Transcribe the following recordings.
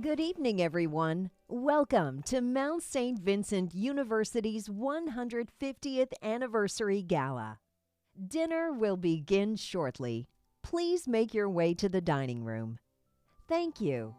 Good evening, everyone. Welcome to Mount St. Vincent University's 150th Anniversary Gala. Dinner will begin shortly. Please make your way to the dining room. Thank you.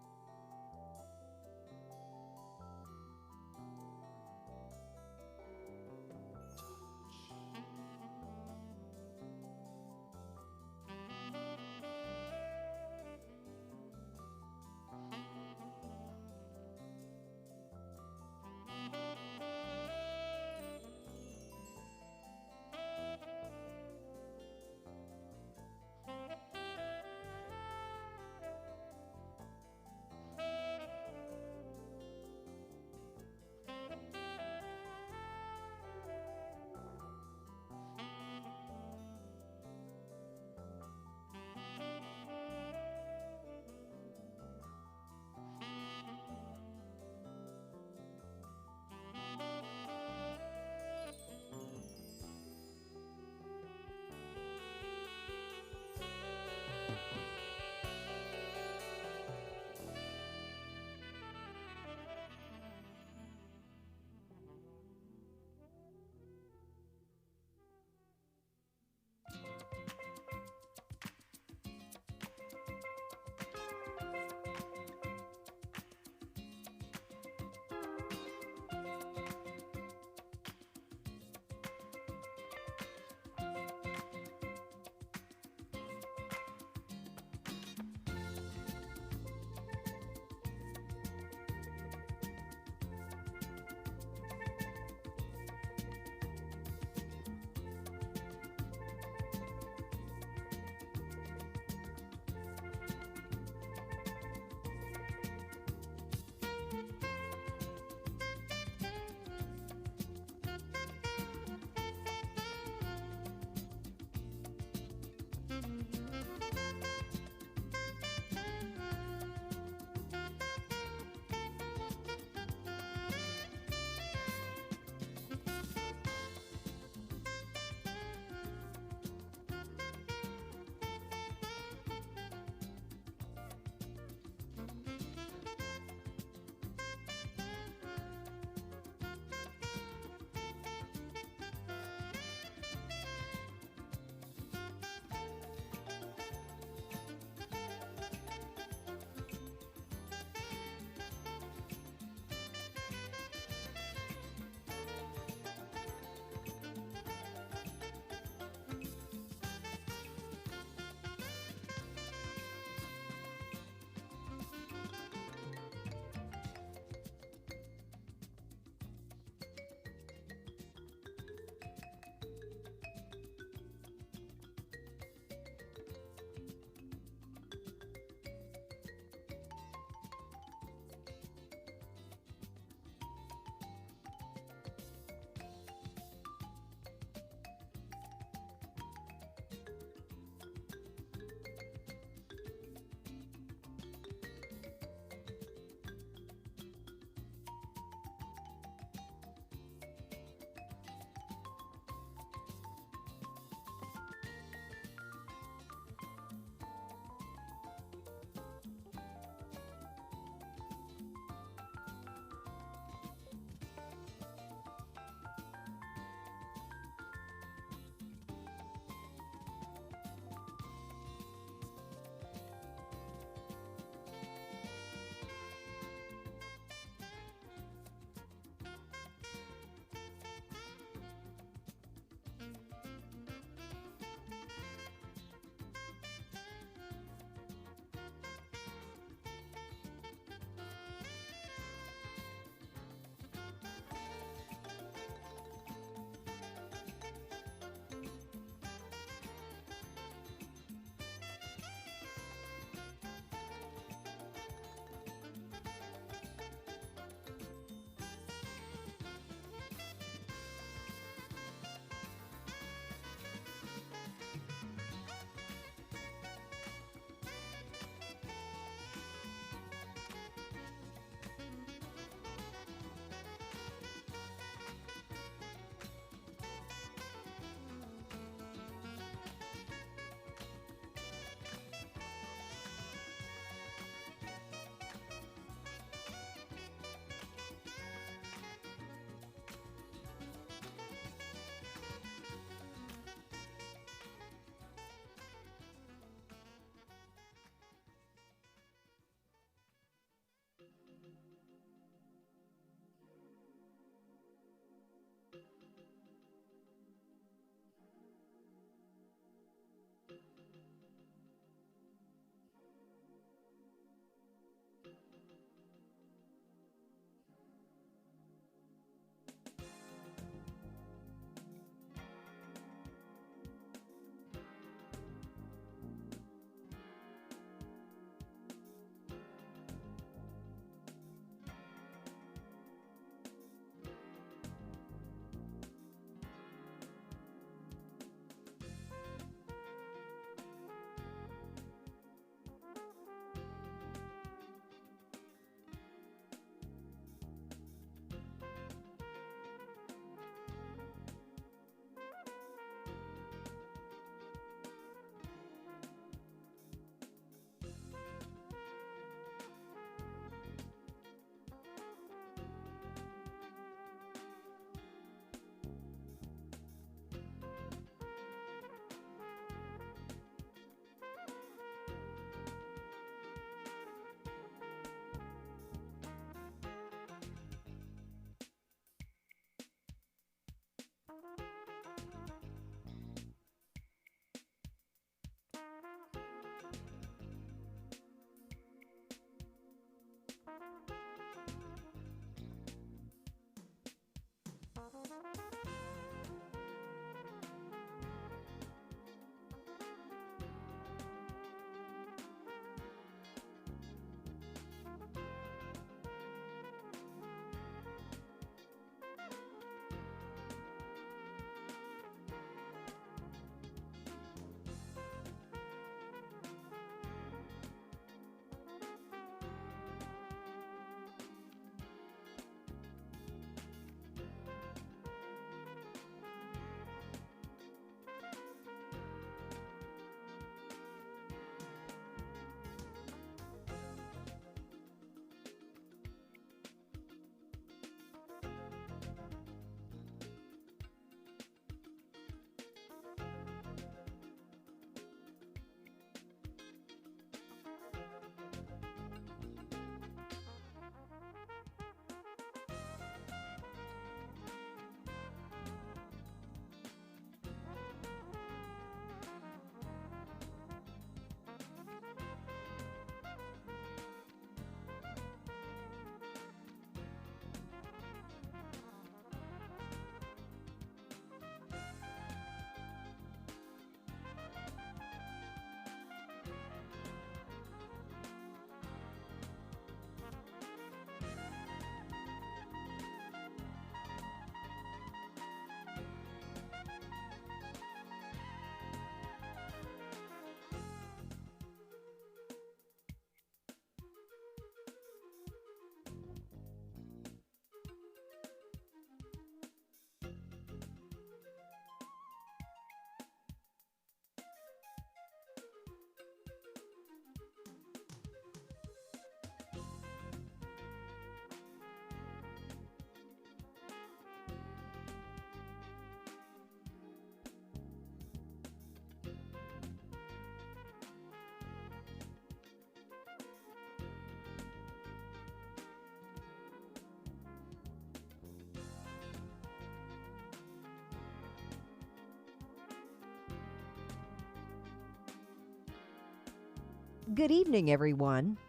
Good evening, everyone.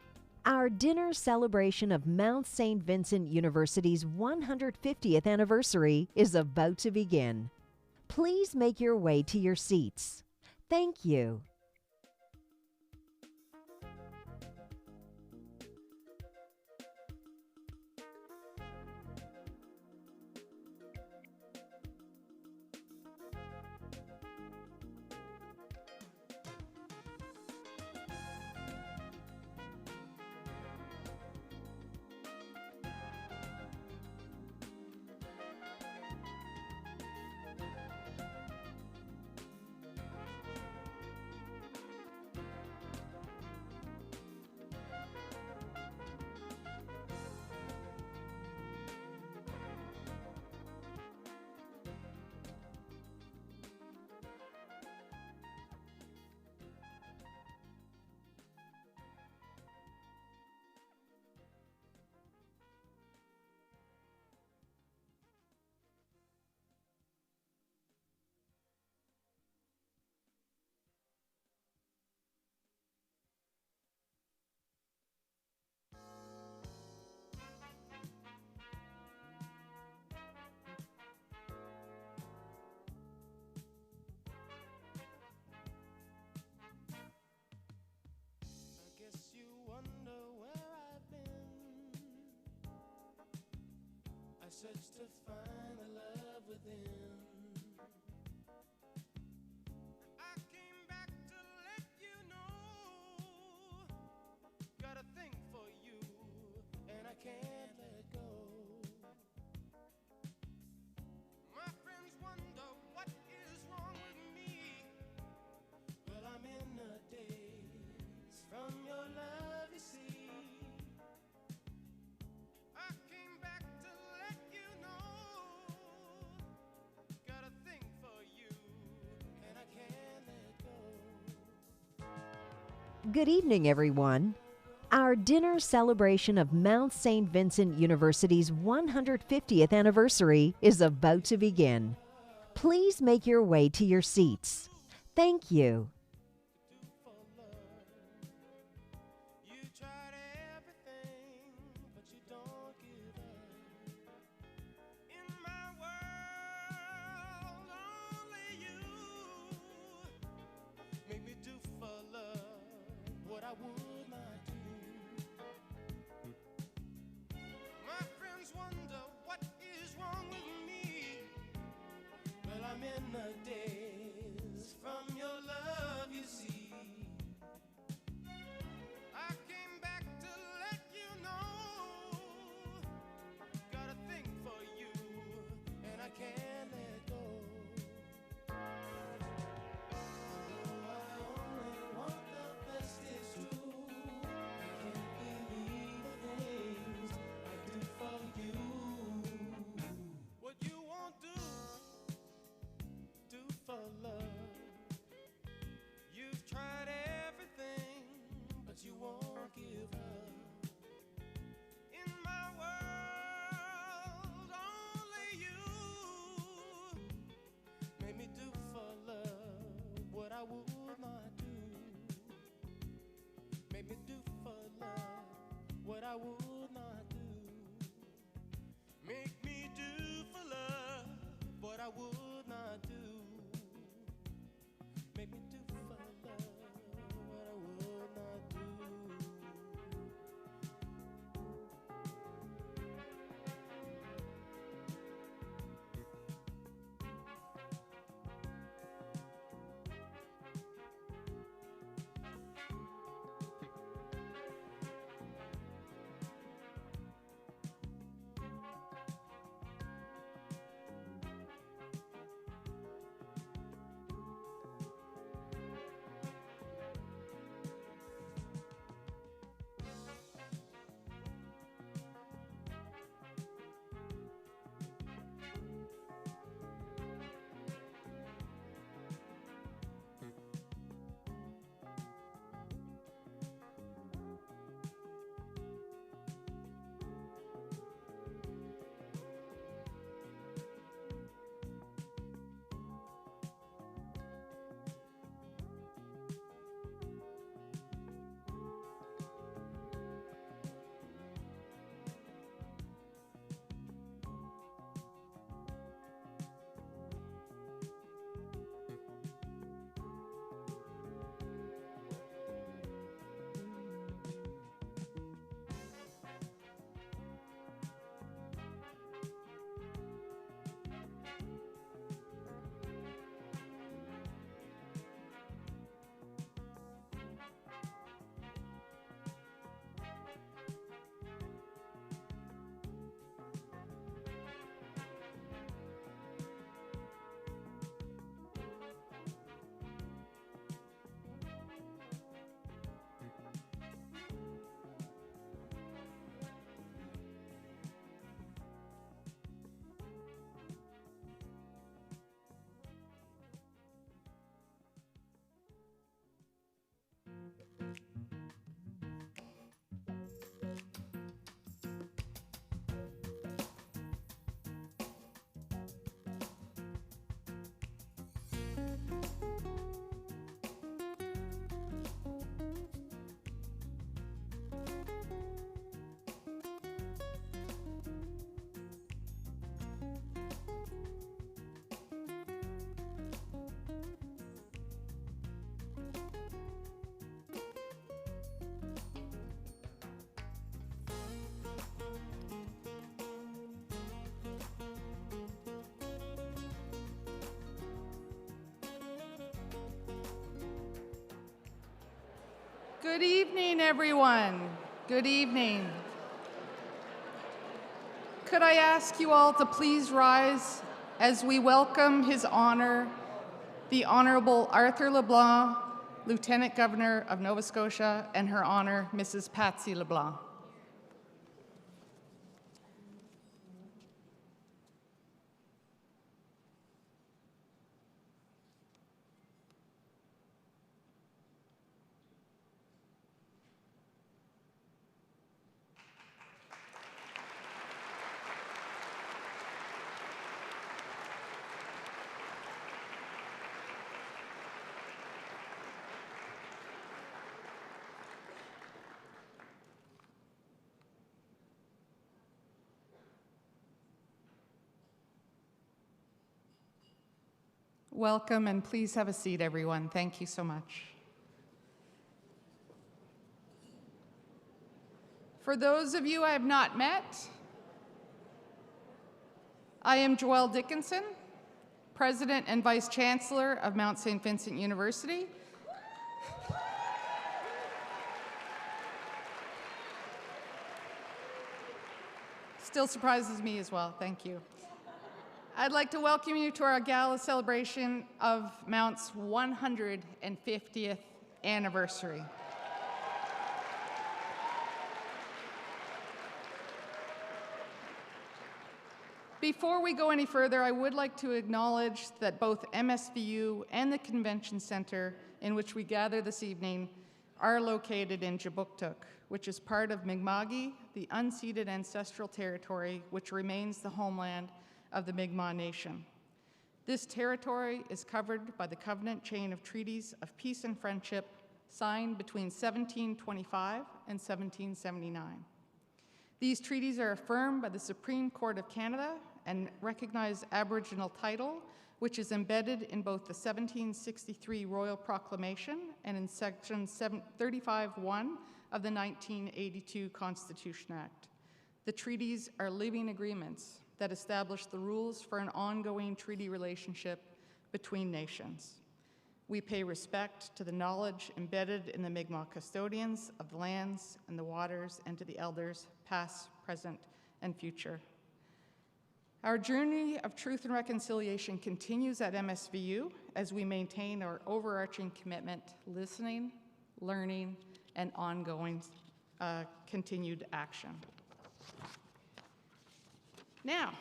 Our dinner celebration of Mount St. Vincent University's 150th anniversary is about to begin. Please make your way to your seats. Thank you. Search to find the love within. I came back to let you know, got a thing for you, and I can't let go. My friends wonder what is wrong with me. Well, I'm in a daze from your love, you see. Good evening, everyone. Our dinner celebration of Mount St. Vincent University's 150th anniversary is about to begin. Please make your way to your seats. Thank you. I'm in a daze from your love, you see. I came back to let you know, got a thing for you, and I can't let go. Oh, I only want the best, it's true. I can't believe the things I do for you. What you won't do for love. You've tried everything, but you won't give up. In my world, only you made me do for love what I would not do. Made me do for love what I would not do. Make me do for love what I would not do. Make me do for love what I would not do. Good evening, everyone. Good evening. Could I ask you all to please rise as we welcome His Honor, the Honorable Arthur LeBlanc, Lieutenant Governor of Nova Scotia, and Her Honor, Mrs. Patsy LeBlanc. Welcome, and please have a seat, everyone. Thank you so much. For those of you I have not met, I am Joelle Dickinson, President and Vice Chancellor of Mount St. Vincent University. Still surprises me as well, thank you. I'd like to welcome you to our Gala celebration of Mount's 150th anniversary. Before we go any further, I would like to acknowledge that both MSVU and the Convention Center in which we gather this evening are located in Jabuktuk, which is part of Mi'kma'ki, the unceded ancestral territory which remains the homeland of the Mi'kmaq Nation. This territory is covered by the covenant chain of treaties of peace and friendship signed between 1725 and 1779. These treaties are affirmed by the Supreme Court of Canada and recognize Aboriginal title, which is embedded in both the 1763 Royal Proclamation and in Section 35(1) of the 1982 Constitution Act. The treaties are living agreements that establish the rules for an ongoing treaty relationship between nations. We pay respect to the knowledge embedded in the Mi'kmaq custodians of the lands and the waters, and to the elders, past, present, and future. Our journey of truth and reconciliation continues at MSVU as we maintain our overarching commitment, listening, learning, and ongoing continued action. Now,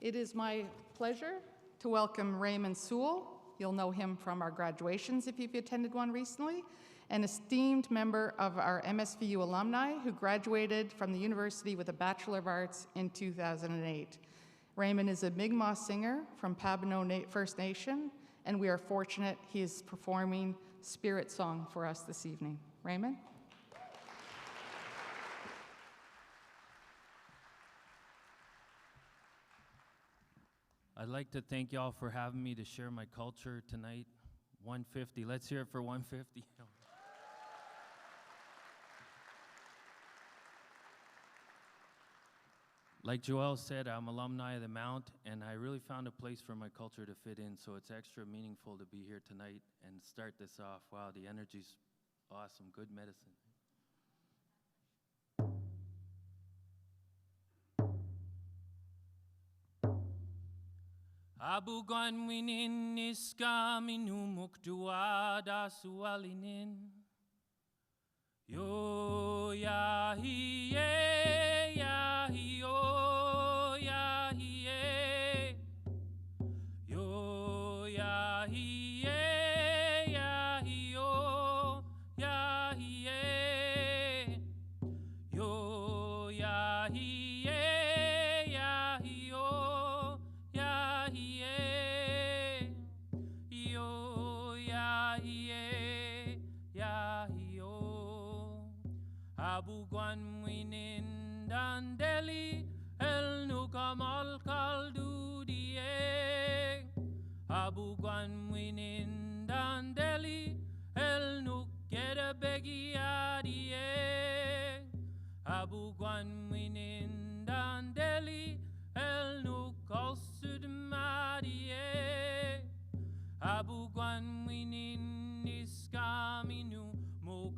it is my pleasure to welcome Raymond Sewell. You'll know him from our graduations if you've attended one recently, an esteemed member of our MSVU alumni who graduated from the university with a Bachelor of Arts in 2008. Raymond is a Mi'kmaq singer from Pabonneau First Nation, and we are fortunate he is performing Spirit Song for us this evening. Raymond? I'd like to thank y'all for having me to share my culture tonight. 150, let's hear it for 150. Like Joelle said, I'm alumni of the Mount, and I really found a place for my culture to fit in, so it's extra meaningful to be here tonight and start this off. Wow, the energy's awesome, good medicine. Abu Gwanwinin iskaminu mukduada sualinin. Yo yahiye, yahiyo, yahiye. Yo yahiye, yahiyo, yahiye. Yo yahiye, yahiyo, yahiye. Yo yahiye, yahiyo. Abu Gwanwinin dandeli el nukamal kaldudie. Abu Gwanwinin dandeli el nukera begiadie. Abu Gwanwinin dandeli el nukalsudmadie. Abu Gwanwinin iskaminu muk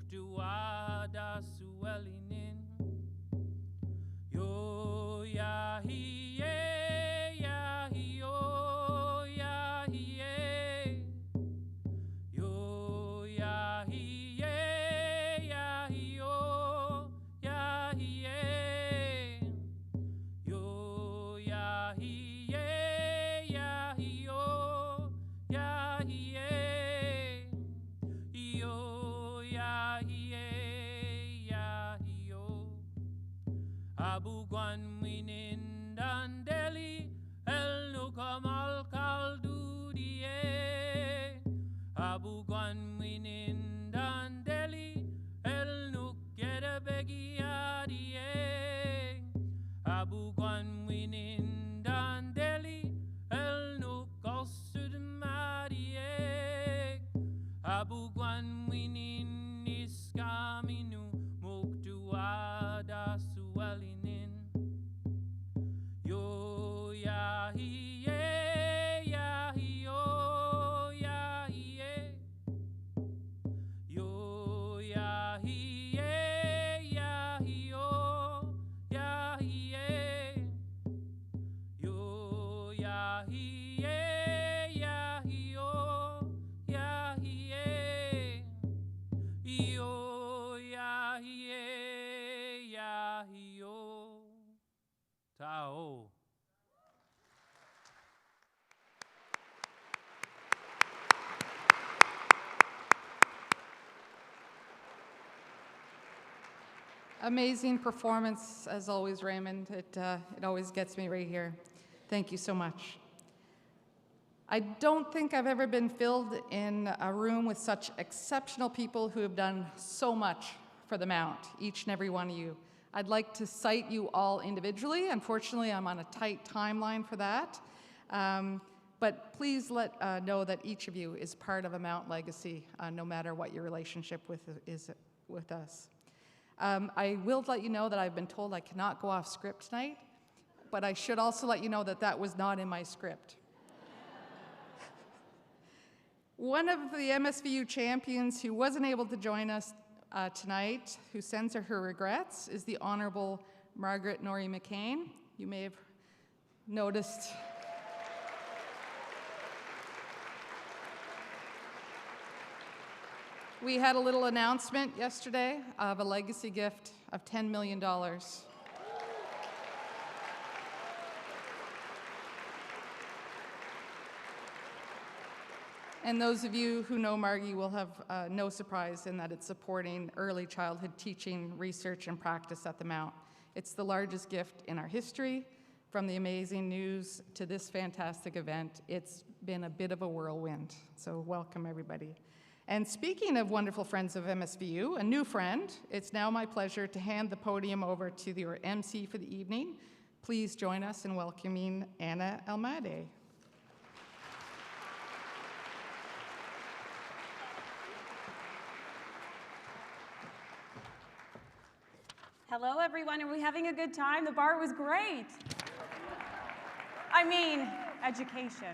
Yahie, Yahio, Yahie, Io, Yahie, Yahio, Tao. Amazing performance, as always, Raymond. It always gets me right here. Thank you so much. I don't think I've ever been filled in a room with such exceptional people who have done so much for the Mount, each and every one of you. I'd like to cite you all individually. Unfortunately, I'm on a tight timeline for that. But please know that each of you is part of a Mount legacy, no matter what your relationship is with us. I will let you know that I've been told I cannot go off script tonight, but I should also let you know that that was not in my script. One of the MSVU champions who wasn't able to join us tonight, who sends her regrets, is the Honorable Margaret Norrie McCain. You may have noticed. We had a little announcement yesterday of a legacy gift of $10 million. And those of you who know Margie will have no surprise in that it's supporting early childhood teaching, research, and practice at the Mount. It's the largest gift in our history. From the amazing news to this fantastic event, it's been a bit of a whirlwind. So welcome, everybody. And speaking of wonderful friends of MSVU, a new friend, it's now my pleasure to hand the podium over to your MC for the evening. Please join us in welcoming Anna Almade. Hello, everyone. Are we having a good time? The bar was great. I mean, education.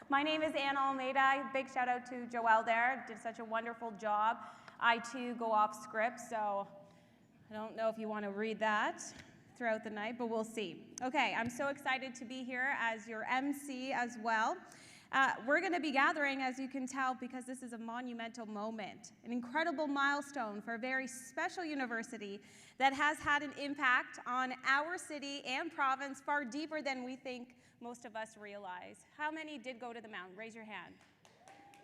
My name is Anna Almeida. Big shout out to Joelle there. Did such a wonderful job. I too go off script, so I don't know if you want to read that throughout the night, but we'll see. Okay, I'm so excited to be here as your MC as well. We're going to be gathering, as you can tell, because this is a monumental moment, an incredible milestone for a very special university that has had an impact on our city and province far deeper than we think most of us realize. How many did go to the Mount? Raise your hand.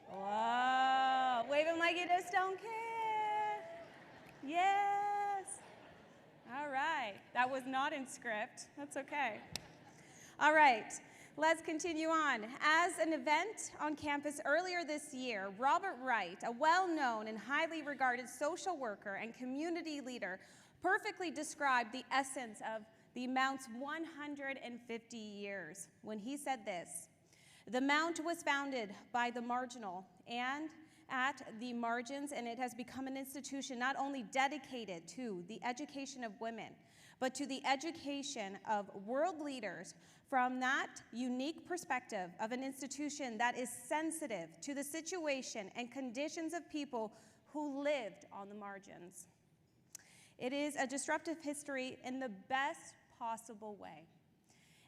Whoa, waving like you just don't care. Yes. All right, that was not in script. That's okay. All right. Let's continue on. As an event on campus earlier this year, Robert Wright, a well-known and highly regarded social worker and community leader, perfectly described the essence of the Mount's 150 years when he said this: "The Mount was founded by the marginal and at the margins, and it has become an institution not only dedicated to the education of women, but to the education of world leaders from that unique perspective of an institution that is sensitive to the situation and conditions of people who lived on the margins. It is a disruptive history in the best possible way."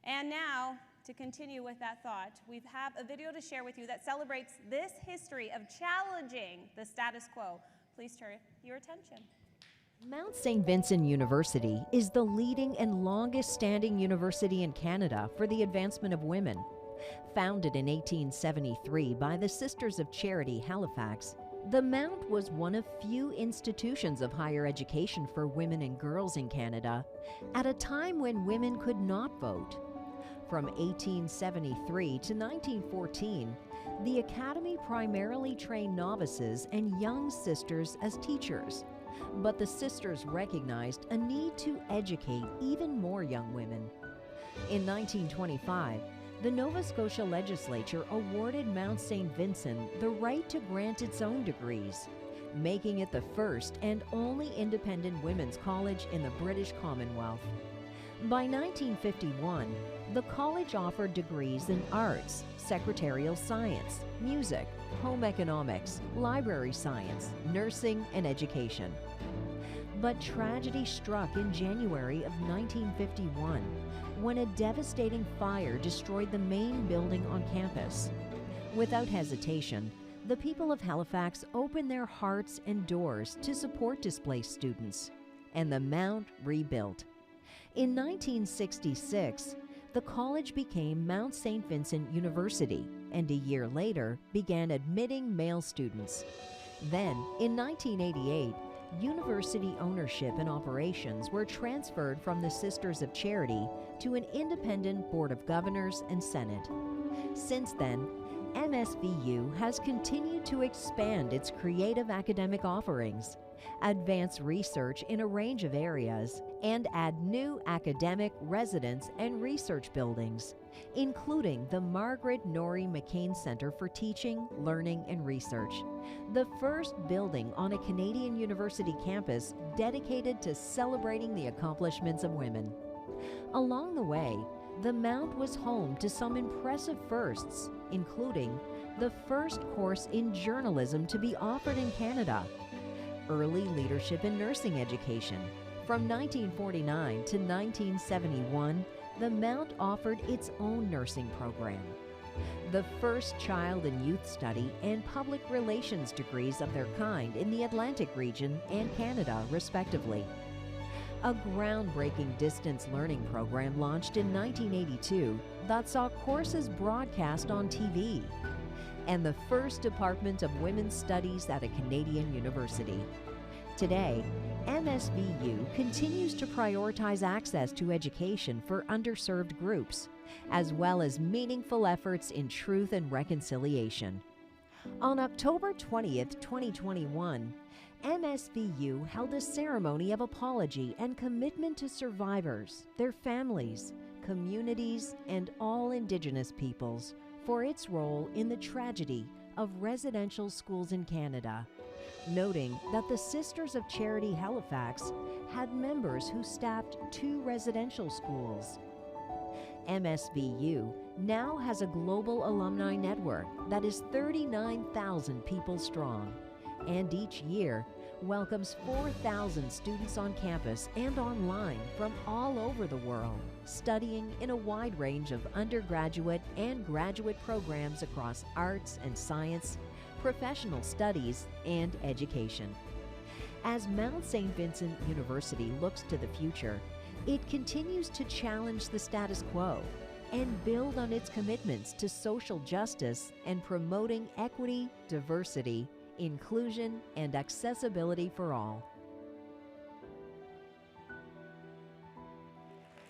And now, to continue with that thought, we have a video to share with you that celebrates this history of challenging the status quo. Please turn your attention. Mount St. Vincent University is the leading and longest-standing university in Canada for the advancement of women. Founded in 1873 by the Sisters of Charity, Halifax, the Mount was one of few institutions of higher education for women and girls in Canada at a time when women could not vote. From 1873 to 1914, the Academy primarily trained novices and young sisters as teachers. But the sisters recognized a need to educate even more young women. In 1925, the Nova Scotia legislature awarded Mount St. Vincent the right to grant its own degrees, making it the first and only independent women's college in the British Commonwealth. By 1951, the college offered degrees in arts, secretarial science, music, home economics, library science, nursing, and education. But tragedy struck in January of 1951 when a devastating fire destroyed the main building on campus. Without hesitation, the people of Halifax opened their hearts and doors to support displaced students, and the Mount rebuilt. In 1966, the college became Mount St. Vincent University, and a year later began admitting male students. Then, in 1988, university ownership and operations were transferred from the Sisters of Charity to an independent Board of Governors and Senate. Since then, MSVU has continued to expand its creative academic offerings, advance research in a range of areas, and add new academic, residence, and research buildings, including the Margaret Norrie McCain Centre for Teaching, Learning, and Research, the first building on a Canadian university campus dedicated to celebrating the accomplishments of women. Along the way, the Mount was home to some impressive firsts, including the first course in journalism to be offered in Canada, early leadership in nursing education. From 1949 to 1971, the Mount offered its own nursing program, the first child and youth study and public relations degrees of their kind in the Atlantic region and Canada, respectively. A groundbreaking distance learning program launched in 1982 that saw courses broadcast on TV, and the first Department of Women's Studies at a Canadian university. Today, MSVU continues to prioritize access to education for underserved groups, as well as meaningful efforts in truth and reconciliation. On October 20th, 2021, MSVU held a ceremony of apology and commitment to survivors, their families, communities, and all Indigenous peoples for its role in the tragedy of residential schools in Canada, noting that the Sisters of Charity Halifax had members who staffed 2 residential schools. MSVU now has a global alumni network that is 39,000 people strong, and each year welcomes 4,000 students on campus and online from all over the world, studying in a wide range of undergraduate and graduate programs across arts and science, professional studies, and education. As Mount St. Vincent University looks to the future, it continues to challenge the status quo and build on its commitments to social justice and promoting equity, diversity, inclusion, and accessibility for all.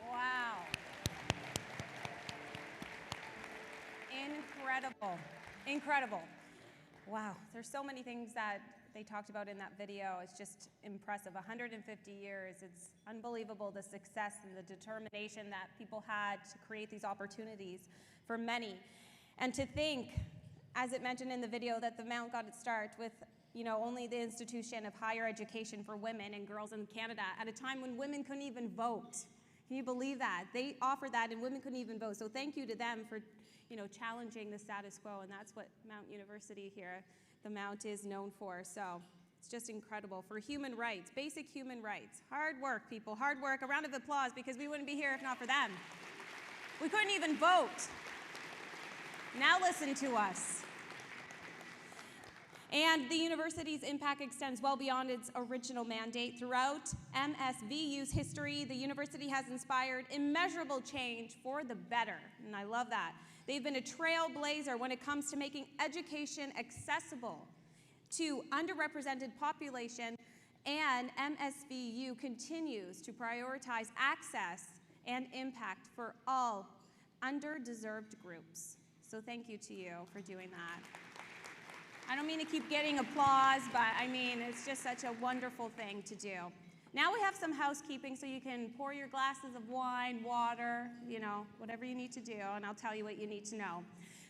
Wow. Incredible. Incredible. Wow. There's so many things that they talked about in that video. It's just impressive. 150 years. It's unbelievable the success and the determination that people had to create these opportunities for many. And to think, as it mentioned in the video, that the Mount got its start with, only the institution of higher education for women and girls in Canada at a time when women couldn't even vote. Can you believe that? They offered that and women couldn't even vote. So thank you to them for, challenging the status quo, and that's what Mount University here, the Mount, is known for. So it's just incredible for human rights, basic human rights. Hard work, people, hard work. A round of applause, because we wouldn't be here if not for them. We couldn't even vote. Now listen to us. And the university's impact extends well beyond its original mandate. Throughout MSVU's history, the university has inspired immeasurable change for the better, and I love that. They've been a trailblazer when it comes to making education accessible to underrepresented population, and MSVU continues to prioritize access and impact for all underdeserved groups. So thank you to you for doing that. I don't mean to keep getting applause, but it's just such a wonderful thing to do. Now we have some housekeeping, so you can pour your glasses of wine, water, whatever you need to do, and I'll tell you what you need to know.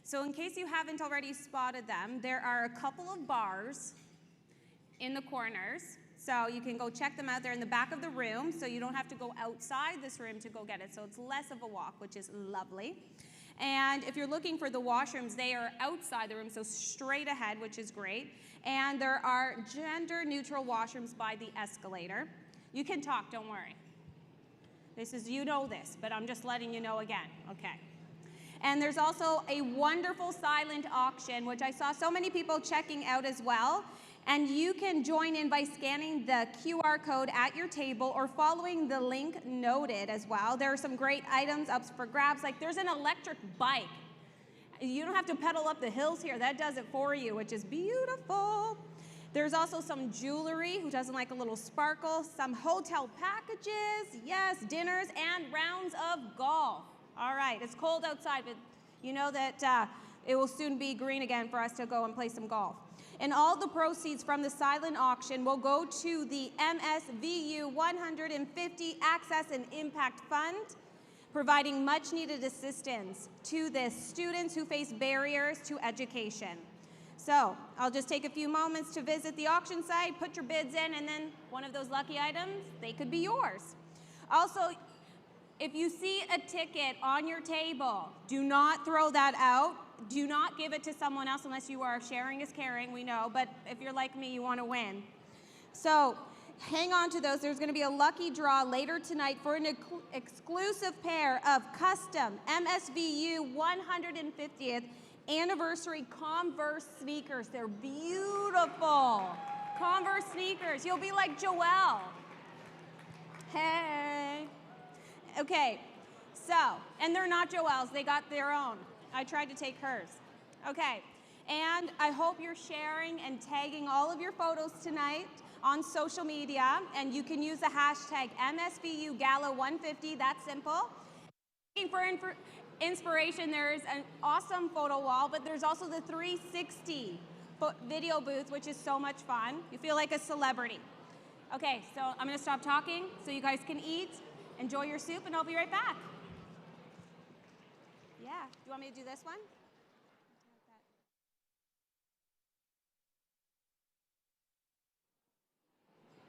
So in case you haven't already spotted them, there are a couple of bars in the corners. So you can go check them out. They're in the back of the room, so you don't have to go outside this room to go get it. So it's less of a walk, which is lovely. And if you're looking for the washrooms, they are outside the room, so straight ahead, which is great. And there are gender-neutral washrooms by the escalator. You can talk, don't worry. This is, you know this, but I'm just letting you know again, okay. And there's also a wonderful silent auction, which I saw so many people checking out as well. And you can join in by scanning the QR code at your table or following the link noted as well. There are some great items up for grabs, like there's an electric bike. You don't have to pedal up the hills here. That does it for you, which is beautiful. There's also some jewelry. Who doesn't like a little sparkle? Some hotel packages, yes, dinners, and rounds of golf. All right, it's cold outside, but you know that it will soon be green again for us to go and play some golf. And all the proceeds from the silent auction will go to the MSVU 150 Access and Impact Fund, providing much needed assistance to the students who face barriers to education. So I'll just take a few moments to visit the auction site, put your bids in, and then one of those lucky items, they could be yours. Also, if you see a ticket on your table, do not throw that out. Do not give it to someone else unless you are sharing is caring, we know, but if you're like me, you want to win. So hang on to those. There's going to be a lucky draw later tonight for an exclusive pair of custom MSVU 150th anniversary Converse sneakers. They're beautiful. Converse sneakers. You'll be like Joelle. Hey. Okay, so, and they're not Joelle's, they got their own. I tried to take hers. Okay, and I hope you're sharing and tagging all of your photos tonight on social media, and you can use the hashtag MSVU Gala 150, that's simple. Looking for inspiration, there's an awesome photo wall, but there's also the 360 video booth, which is so much fun. You feel like a celebrity. Okay, so I'm gonna stop talking so you guys can eat. Enjoy your soup, and I'll be right back. Yeah, do you want me to do this one?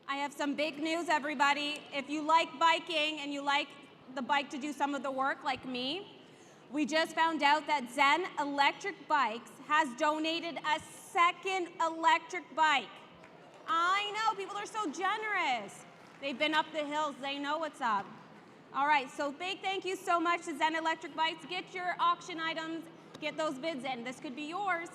I have some big news, everybody. If you like biking and you like the bike to do some of the work like me, we just found out that Zen Electric Bikes has donated a second electric bike. I know, people are so generous. They've been up the hills, they know what's up. All right, so big thank you so much to Zen Electric Bikes. Get your auction items, get those bids in. This could be yours.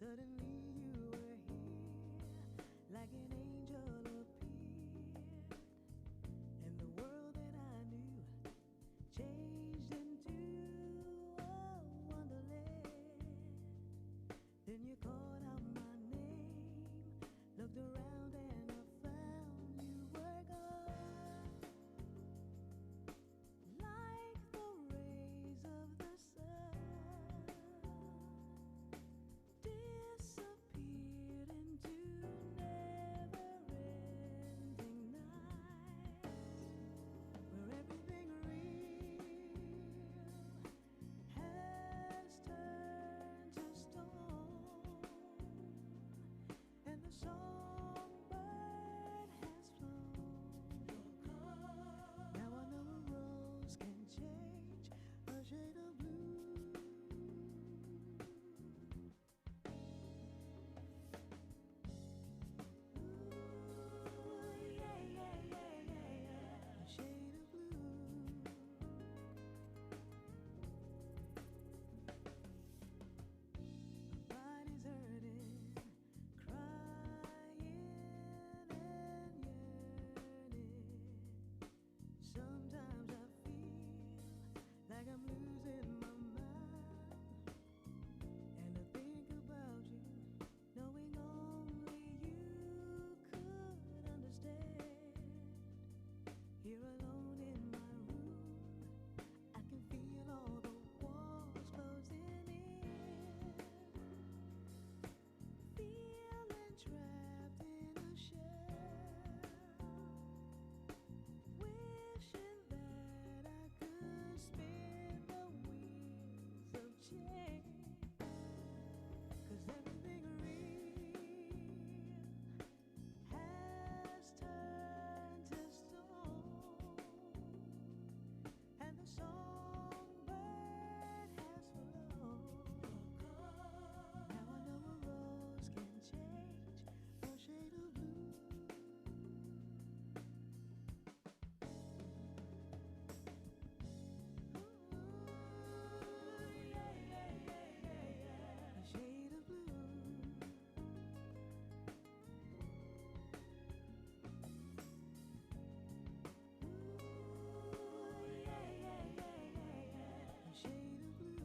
Suddenly you were here, like an angel appeared, and the world that I knew changed into a wonderland. Then you called out my name, looked around and I found you were gone. Like the rays of the sun, disappeared into never-ending night, where everything real has turned to stone, and the songbird has flown. Now I know a rose can change a shade of blue. Ooh, yeah, yeah, yeah, yeah, yeah. A shade of blue. My body's hurting, crying and yearning. Sometimes I feel like I'm losing my mind, and I think about you, knowing only you could understand. Here alone in my room, I can feel all the walls closing in, feeling trapped in a shell, wishing that I could spin the wheels of change, 'cause everything real has turned to stone, and the songbird has flown. Now I know a rose can change a shade of blue. Ooh, yeah, yeah, yeah, yeah, yeah. A shade of blue. Ooh, yeah, yeah, yeah, yeah, yeah. A shade of blue.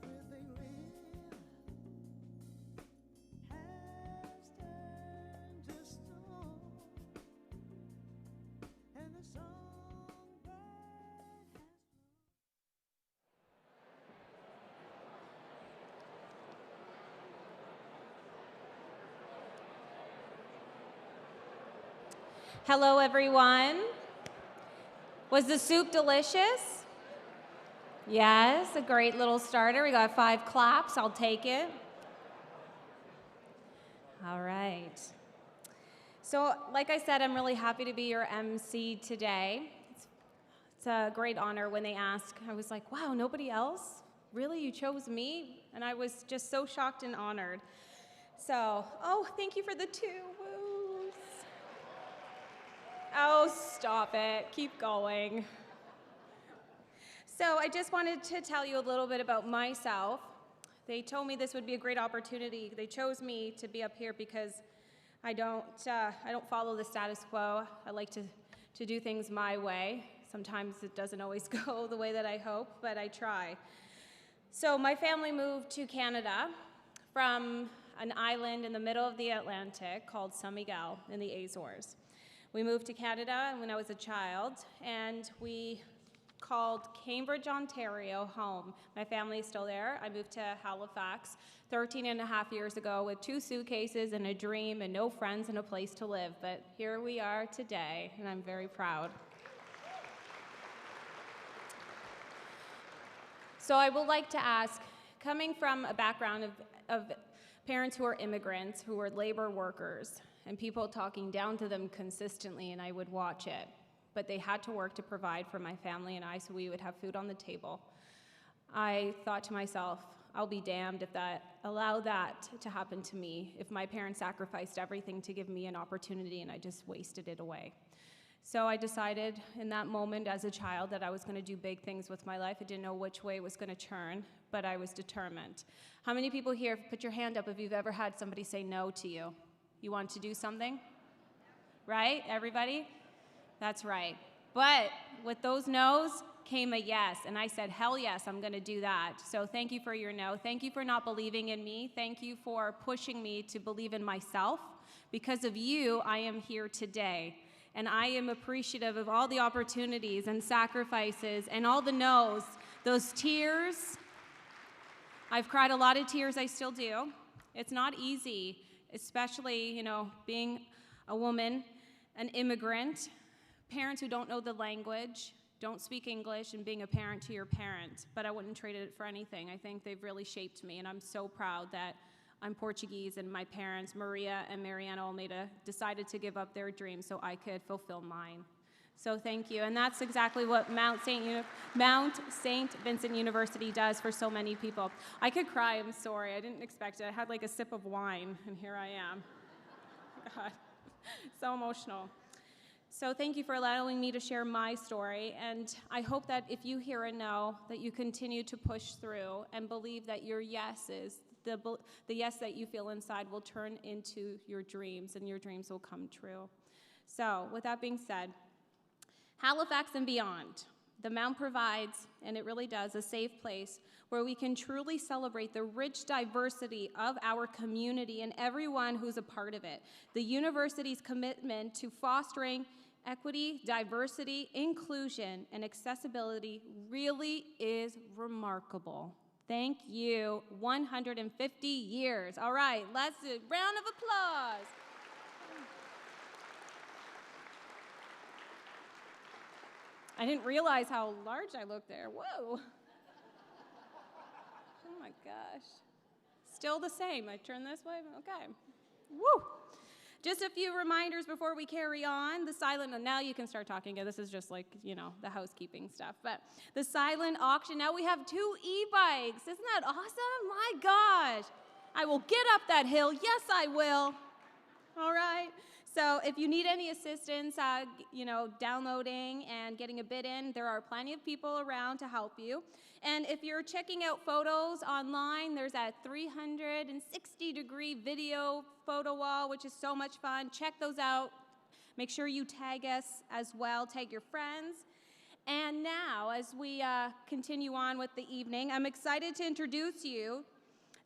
Everything real has turned to stone, and the songbird has flown. Hello, everyone. Was the soup delicious? Yes, a great little starter. We got 5 claps. I'll take it. All right. So, like I said, I'm really happy to be your MC today. It's a great honor. When they ask, I was like, wow, nobody else? Really? You chose me? And I was just so shocked and honored. So, oh, thank you for the 2 woos. Oh, stop it. Keep going. So I just wanted to tell you a little bit about myself. They told me this would be a great opportunity. They chose me to be up here because I don't follow the status quo. I like to do things my way. Sometimes it doesn't always go the way that I hope, but I try. So my family moved to Canada from an island in the middle of the Atlantic called San Miguel in the Azores. We moved to Canada when I was a child, and we called Cambridge, Ontario home. My family is still there. I moved to Halifax 13 and a half years ago with 2 suitcases and a dream and no friends and a place to live. But here we are today, and I'm very proud. So I would like to ask, coming from a background of parents who are immigrants, who are labor workers, and people talking down to them consistently, and I would watch it. but they had to work to provide for my family and I so we would have food on the table. I thought to myself, I'll be damned if allow that to happen to me, if my parents sacrificed everything to give me an opportunity and I just wasted it away. So I decided in that moment as a child that I was going to do big things with my life. I didn't know which way it was going to turn, but I was determined. How many people here, put your hand up if you've ever had somebody say no to you? You want to do something? Right? Everybody? That's right. But with those no's came a yes, and I said, hell yes, I'm going to do that. So thank you for your no. Thank you for not believing in me. Thank you for pushing me to believe in myself. Because of you, I am here today. And I am appreciative of all the opportunities and sacrifices and all the no's, those tears. I've cried a lot of tears, I still do. It's not easy, especially, being a woman, an immigrant, parents who don't know the language, don't speak English, and being a parent to your parents. But I wouldn't trade it for anything. I think they've really shaped me, and I'm so proud that I'm Portuguese, and my parents, Maria and Mariana Almeida, decided to give up their dreams so I could fulfill mine. So thank you, and that's exactly what Mount St. Vincent University does for so many people. I could cry, I'm sorry, I didn't expect it. I had like a sip of wine, and here I am. God, so emotional. So thank you for allowing me to share my story, and I hope that if you hear a no, that you continue to push through and believe that your yeses, the yes that you feel inside will turn into your dreams, and your dreams will come true. So with that being said, Halifax and beyond, the Mount provides, and it really does, a safe place where we can truly celebrate the rich diversity of our community and everyone who's a part of it. The university's commitment to fostering equity, diversity, inclusion, and accessibility really is remarkable. Thank you. 150 years. All right, let's do a round of applause. I didn't realize how large I looked there. Whoa. Oh my gosh. Still the same. I turn this way? Okay. Woo. Just a few reminders before we carry on. The silent, now you can start talking. This is just like, the housekeeping stuff. But the silent auction, now we have 2 e-bikes. Isn't that awesome? My gosh. I will get up that hill. Yes, I will. All right. So if you need any assistance, downloading and getting a bid in, there are plenty of people around to help you. And if you're checking out photos online, there's a 360-degree video photo wall, which is so much fun. Check those out. Make sure you tag us as well. Tag your friends. And now, as we continue on with the evening, I'm excited to introduce you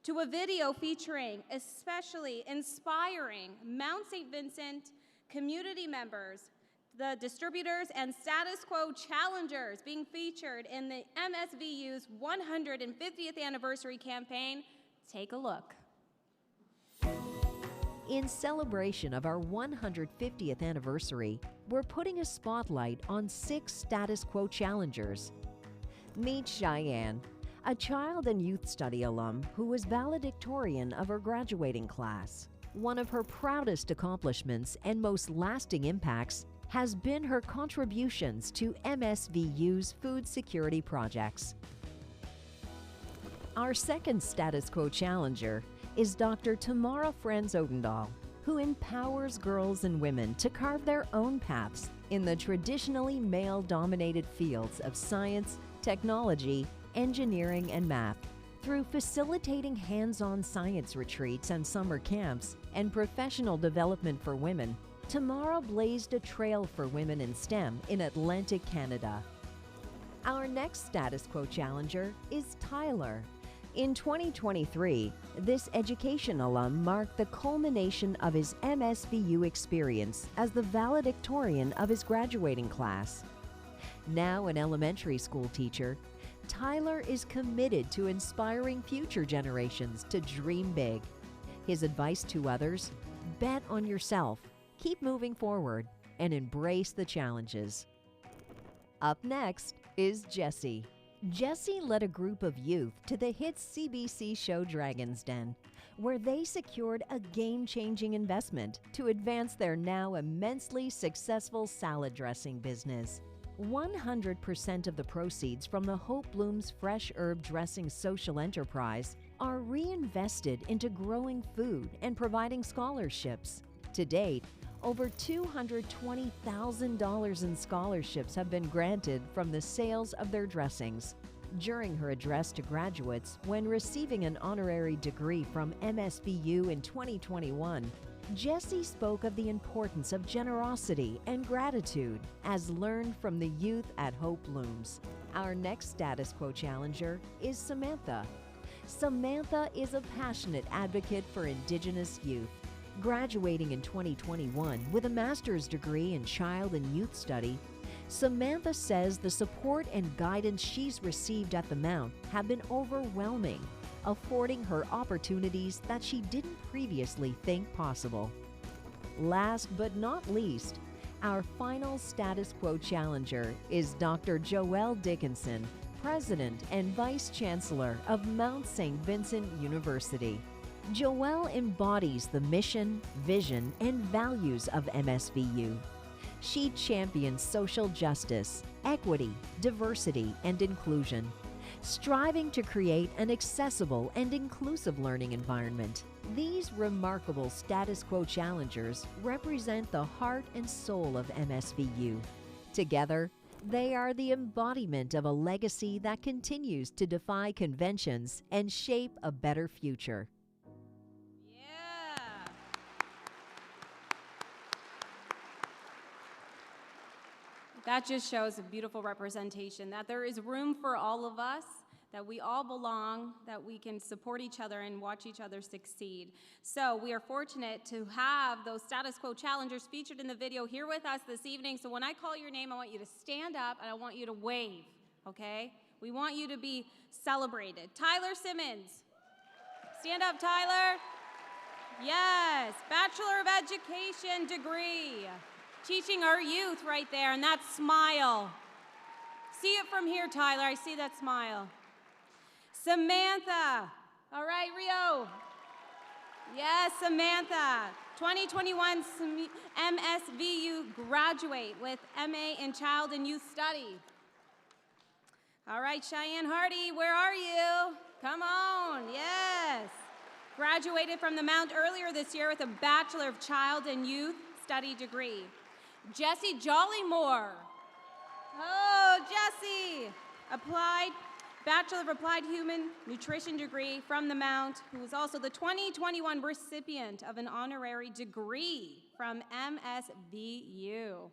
to a video featuring especially inspiring Mount St. Vincent community members, the distributors and status quo challengers being featured in the MSVU's 150th anniversary campaign. Take a look. In celebration of our 150th anniversary, we're putting a spotlight on 6 status quo challengers. Meet Cheyenne, a child and youth study alum who was valedictorian of her graduating class. One of her proudest accomplishments and most lasting impacts has been her contributions to MSVU's food security projects. Our second status quo challenger is Dr. Tamara Franz Odendahl, who empowers girls and women to carve their own paths in the traditionally male-dominated fields of science, technology, engineering, and math. Through facilitating hands-on science retreats and summer camps and professional development for women, Tamara blazed a trail for women in STEM in Atlantic Canada. Our next status quo challenger is Tyler. In 2023, this education alum marked the culmination of his MSVU experience as the valedictorian of his graduating class. Now an elementary school teacher, Tyler is committed to inspiring future generations to dream big. His advice to others: bet on yourself, keep moving forward, and embrace the challenges. Up next is Jessie. Jesse led a group of youth to the hit CBC show Dragon's Den, where they secured a game-changing investment to advance their now immensely successful salad dressing business. 100% of the proceeds from the Hope Bloom's Fresh Herb Dressing social enterprise are reinvested into growing food and providing scholarships. To date, over $220,000 in scholarships have been granted from the sales of their dressings. During her address to graduates when receiving an honorary degree from MSVU in 2021, Jessie spoke of the importance of generosity and gratitude as learned from the youth at Hope Blooms. Our next status quo challenger is Samantha. Samantha is a passionate advocate for Indigenous youth. Graduating in 2021 with a master's degree in child and youth study, Samantha says the support and guidance she's received at the Mount have been overwhelming, affording her opportunities that she didn't previously think possible. Last but not least, our final status quo challenger is Dr. Joelle Dickinson, President and Vice Chancellor of Mount St. Vincent University. Joelle embodies the mission, vision, and values of MSVU. She champions social justice, equity, diversity, and inclusion, striving to create an accessible and inclusive learning environment. These remarkable status quo challengers represent the heart and soul of MSVU. Together, they are the embodiment of a legacy that continues to defy conventions and shape a better future. That just shows a beautiful representation, that there is room for all of us, that we all belong, that we can support each other and watch each other succeed. So we are fortunate to have those status quo challengers featured in the video here with us this evening. So when I call your name, I want you to stand up and I want you to wave, okay? We want you to be celebrated. Tyler Simmons. Stand up, Tyler. Yes, Bachelor of Education degree. Teaching our youth right there, and that smile. See it from here, Tyler. I see that smile. Samantha. All right, Rio. Yes, Samantha. 2021 MSVU graduate with MA in Child and Youth Study. All right, Cheyenne Hardy, where are you? Come on, yes. Graduated from the Mount earlier this year with a Bachelor of Child and Youth Study degree. Jessie Jollymore. Oh, Jessie. Bachelor of Applied Human Nutrition degree from the Mount, who was also the 2021 recipient of an honorary degree from MSVU.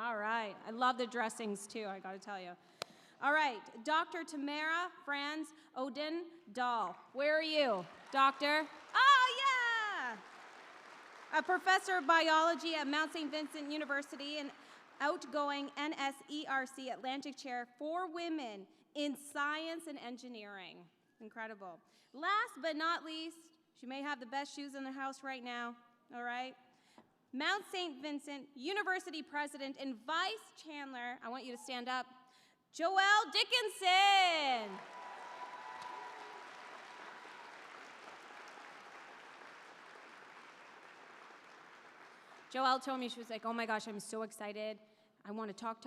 All right. I love the dressings, too, I got to tell you. All right. Dr. Tamara Franz Odin Dahl. Where are you, doctor? Oh, yeah. A professor of biology at Mount St. Vincent University and outgoing NSERC Atlantic Chair for Women in Science and Engineering. Incredible. Last but not least, she may have the best shoes in the house right now, all right? Mount St. Vincent University President and Vice Chancellor, I want you to stand up, Joelle Dickinson. Joelle told me, she was like, oh my gosh, I'm so excited. I want to talk,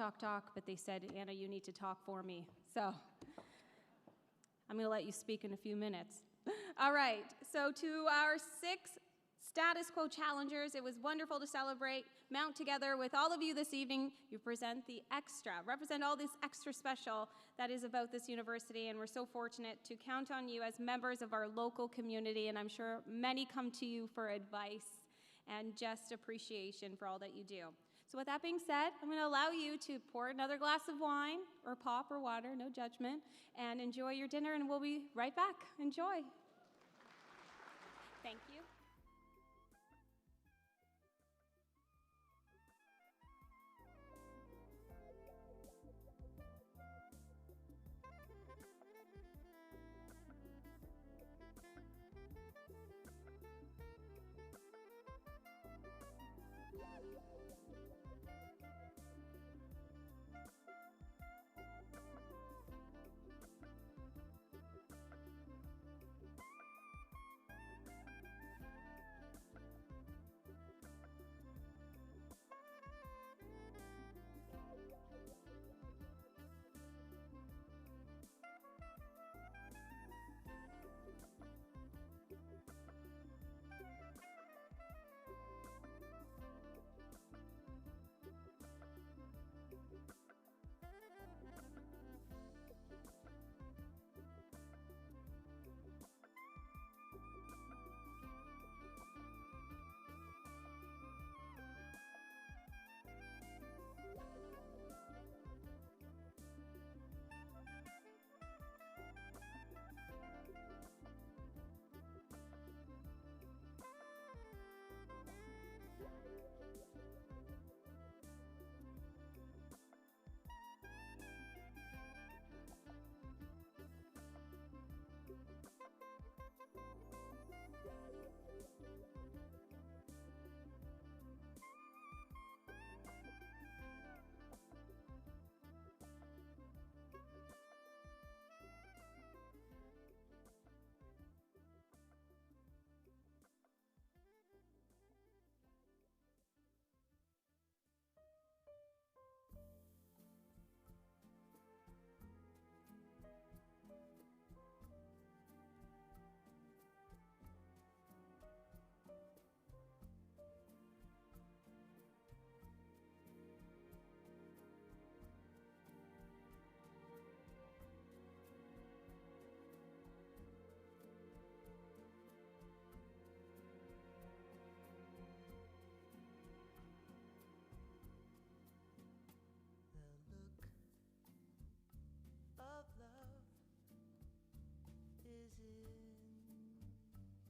but they said, Anna, you need to talk for me. So I'm going to let you speak in a few minutes. All right, so to our 6 status quo challengers, it was wonderful to celebrate Mount together with all of you this evening. You represent all this extra special that is about this university, and we're so fortunate to count on you as members of our local community, and I'm sure many come to you for advice and just appreciation for all that you do. So with that being said, I'm going to allow you to pour another glass of wine or pop or water, no judgment, and enjoy your dinner, and we'll be right back. Enjoy. Thank you.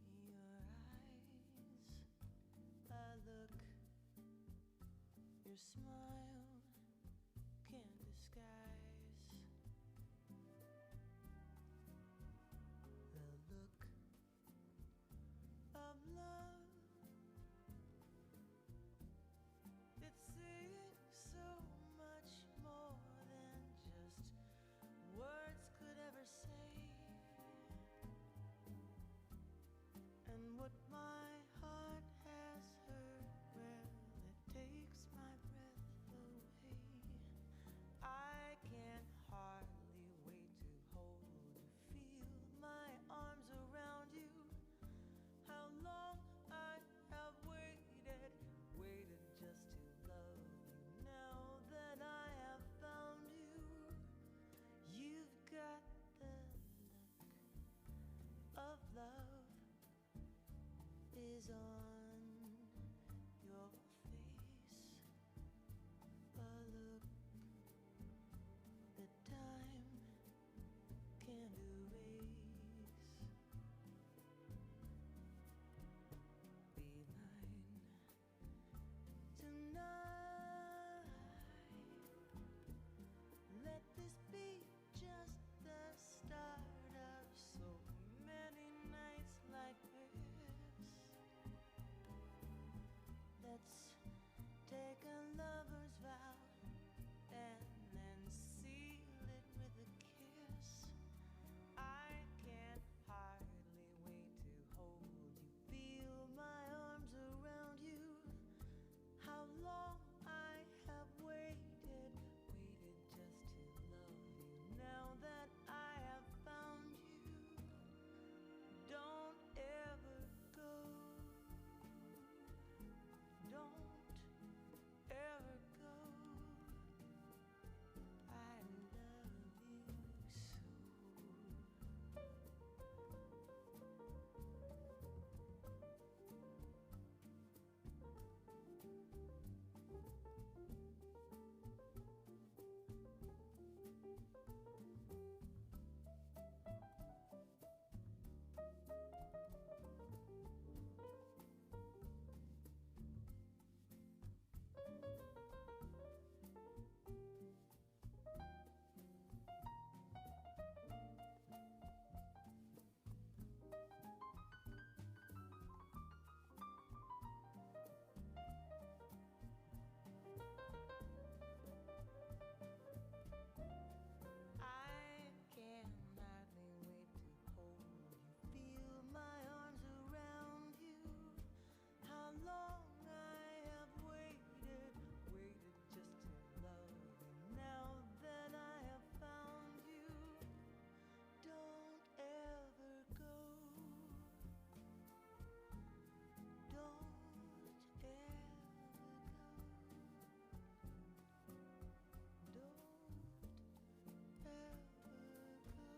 in your eyes. I look, your smile can't disguise the look of love. It's saying so much more than just words could ever say. And what my heart has heard, well, it takes my breath away. I can hardly wait to hold you, feel my arms around you. How long I have waited, waited just to love you. Now that I have found you, you've got the look of love is on your face. A look that time can't erase. Be mine tonight. Let this be just the start of so many nights like this. Let's take a lover's vow and then seal it with a kiss. I can't hardly wait to hold you, feel my arms around you. How long I have waited, waited just to love you. Now that I have found you, don't ever go. Don't ever go. I love you so. I can hardly wait to hold you, feel my arms around you. How long I have waited, waited just to love you. Now that I have found you, don't ever go. Don't ever go. Don't ever go.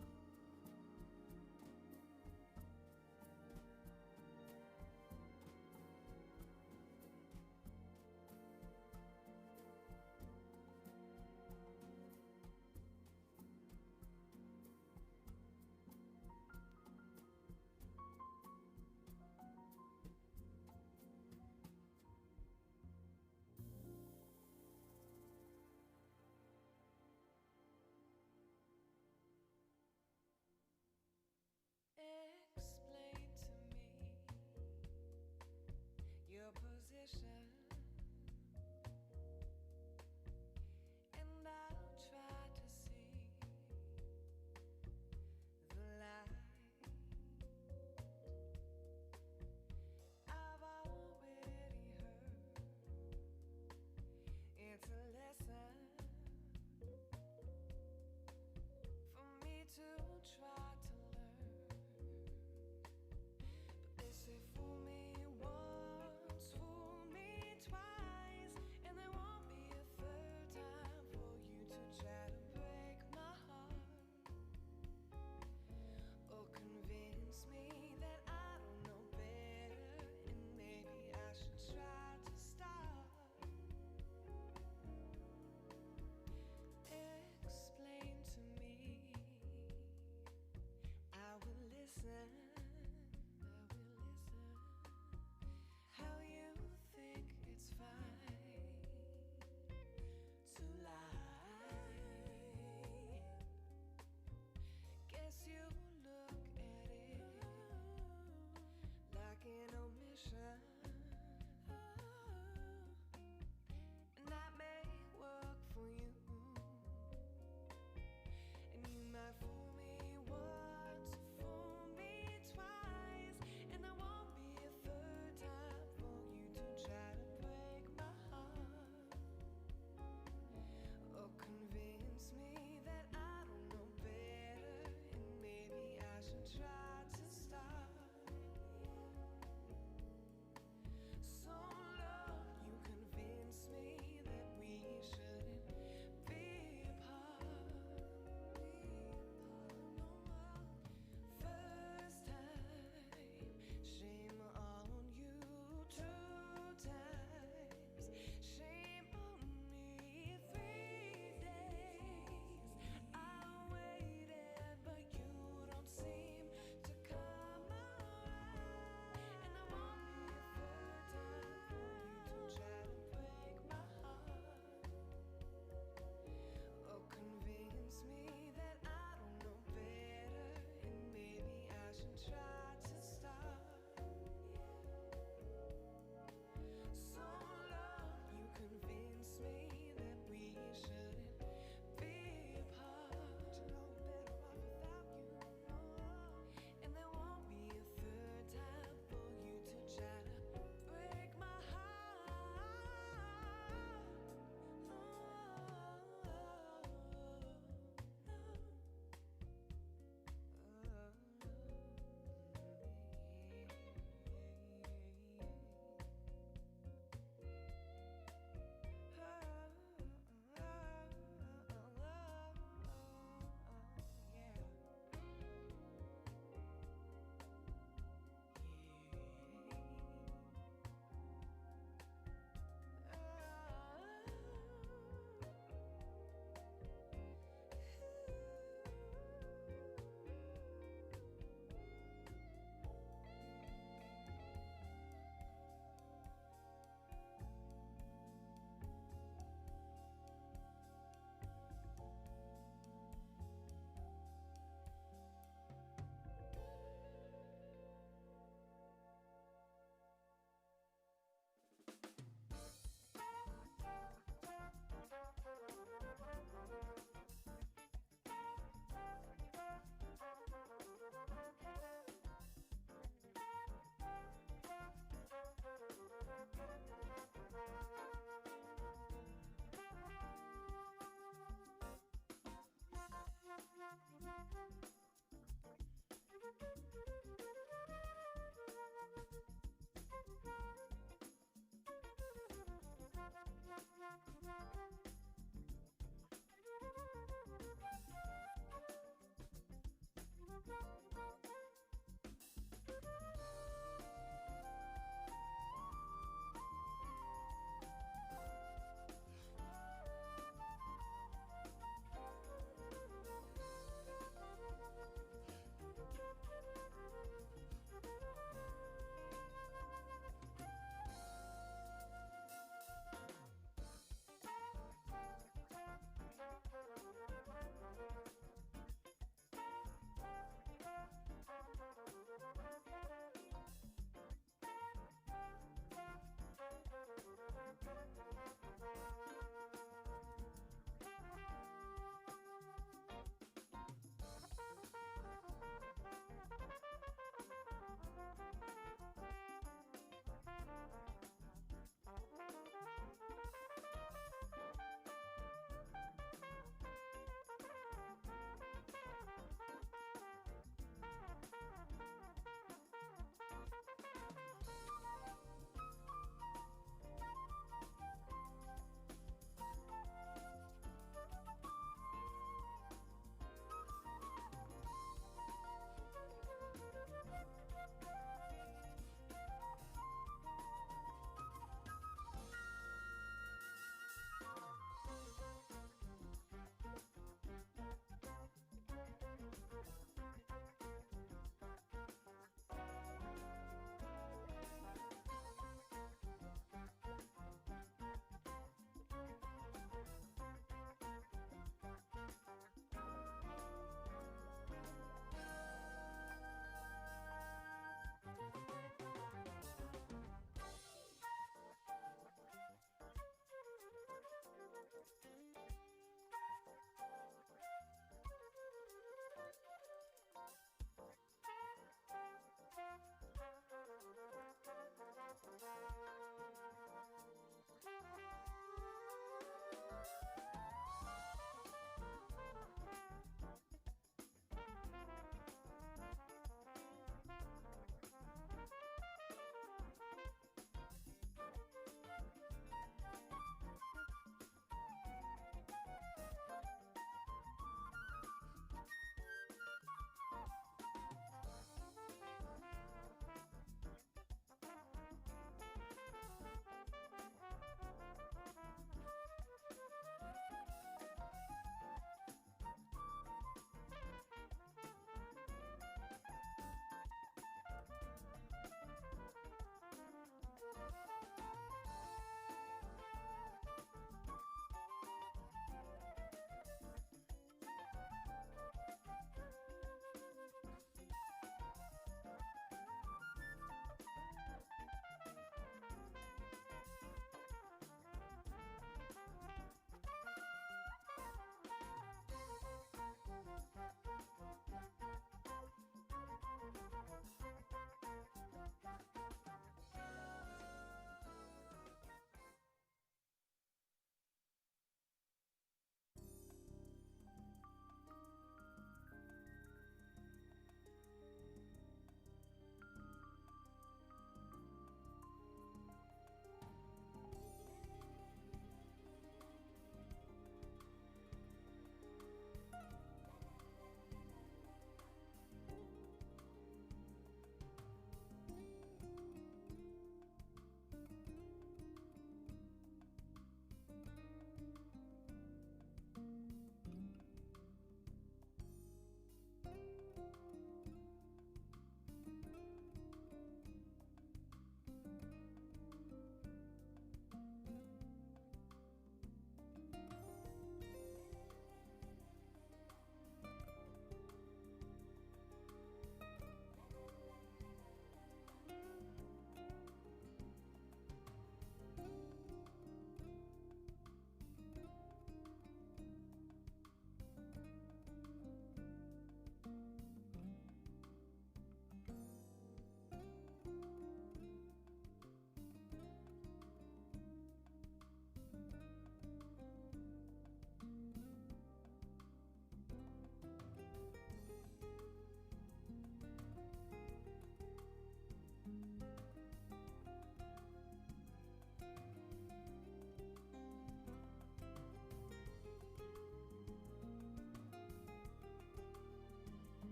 Explain to me your position